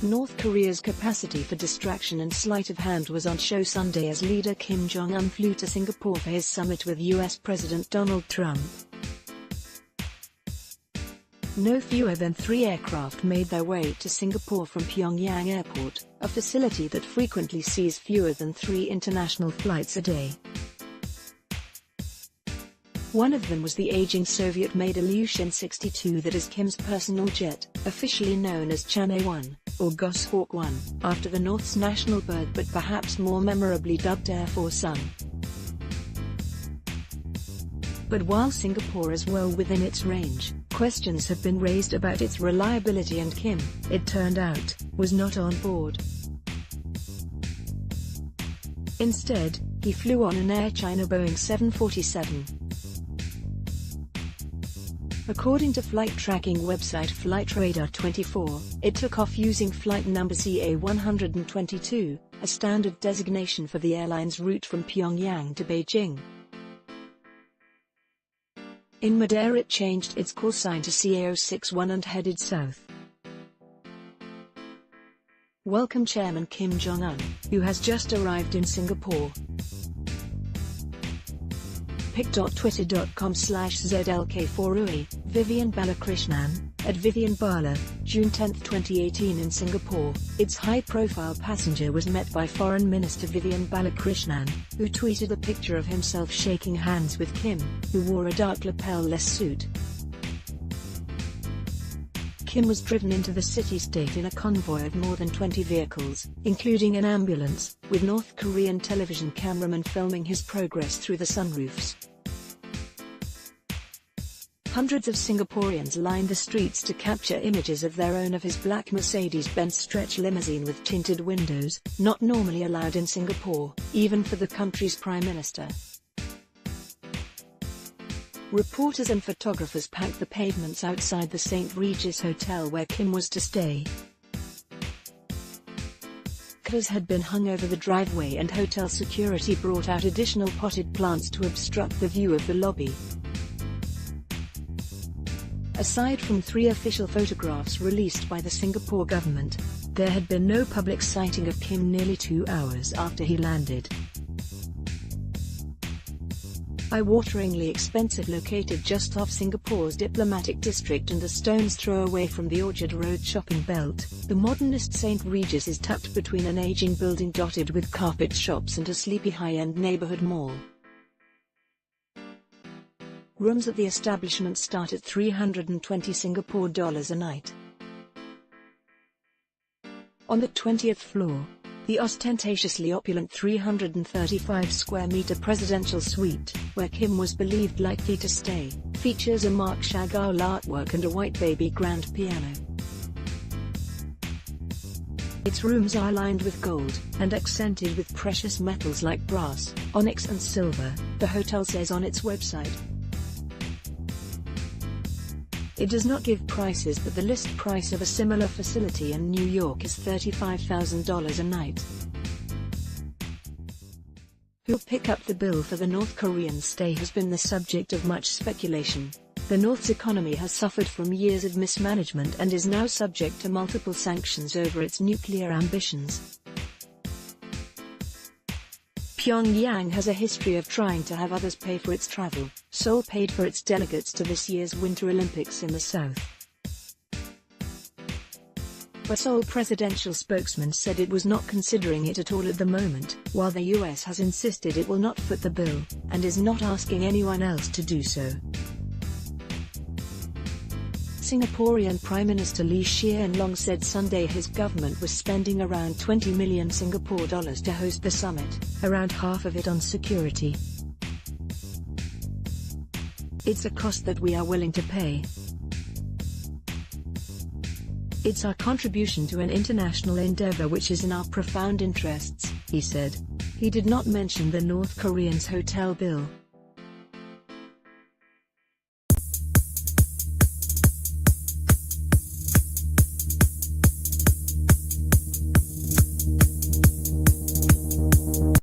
North Korea's capacity for distraction and sleight of hand was on show Sunday as leader Kim Jong-un flew to Singapore for his summit with US President Donald Trump. No fewer than 3 aircraft made their way to Singapore from Pyongyang Airport, a facility that frequently sees fewer than 3 international flights a day. One of them was the aging Soviet-made Ilyushin 62 that is Kim's personal jet, officially known as Chang'e-1, or Goshawk 1, after the North's national bird but perhaps more memorably dubbed Air Force One. But while Singapore is well within its range, questions have been raised about its reliability, and Kim, it turned out, was not on board. Instead, he flew on an Air China Boeing 747. According to flight tracking website Flightradar24, it took off using flight number CA-122, a standard designation for the airline's route from Pyongyang to Beijing. In midair it changed its call sign to CA-061 and headed south. Welcome Chairman Kim Jong-un, who has just arrived in Singapore. pic.twitter.com/ZLK4UE, Vivian Balakrishnan, at Vivian Bala, June 10, 2018 in Singapore. Its high-profile passenger was met by Foreign Minister Vivian Balakrishnan, who tweeted a picture of himself shaking hands with Kim, who wore a dark lapel-less suit. Kim was driven into the city-state in a convoy of more than 20 vehicles, including an ambulance, with North Korean television cameramen filming his progress through the sunroofs. Hundreds of Singaporeans lined the streets to capture images of their own of his black Mercedes-Benz stretch limousine with tinted windows, not normally allowed in Singapore, even for the country's Prime Minister. Reporters and photographers packed the pavements outside the St. Regis Hotel where Kim was to stay. Cars had been hung over the driveway and hotel security brought out additional potted plants to obstruct the view of the lobby. Aside from 3 official photographs released by the Singapore government, there had been no public sighting of Kim nearly 2 hours after he landed. Eye-wateringly expensive, located just off Singapore's diplomatic district and a stone's throw away from the Orchard Road shopping belt, the modernist St. Regis is tucked between an aging building dotted with carpet shops and a sleepy high-end neighborhood mall. Rooms at the establishment start at 320 Singapore dollars a night. On the 20th floor, the ostentatiously opulent 335-square-meter presidential suite, where Kim was believed likely to stay, features a Marc Chagall artwork and a white baby grand piano. Its rooms are lined with gold, and accented with precious metals like brass, onyx and silver, the hotel says on its website. It does not give prices, but the list price of a similar facility in New York is $35,000 a night. Who'll pick up the bill for the North Korean stay has been the subject of much speculation. The North's economy has suffered from years of mismanagement and is now subject to multiple sanctions over its nuclear ambitions. Pyongyang has a history of trying to have others pay for its travel. Seoul paid for its delegates to this year's Winter Olympics in the south. A Seoul presidential spokesman said it was not considering it at all at the moment, while the US has insisted it will not foot the bill, and is not asking anyone else to do so. Singaporean Prime Minister Lee Hsien Loong said Sunday his government was spending around 20 million Singapore dollars to host the summit, around half of it on security. It's a cost that we are willing to pay. It's our contribution to an international endeavor which is in our profound interests, he said. He did not mention the North Koreans' hotel bill.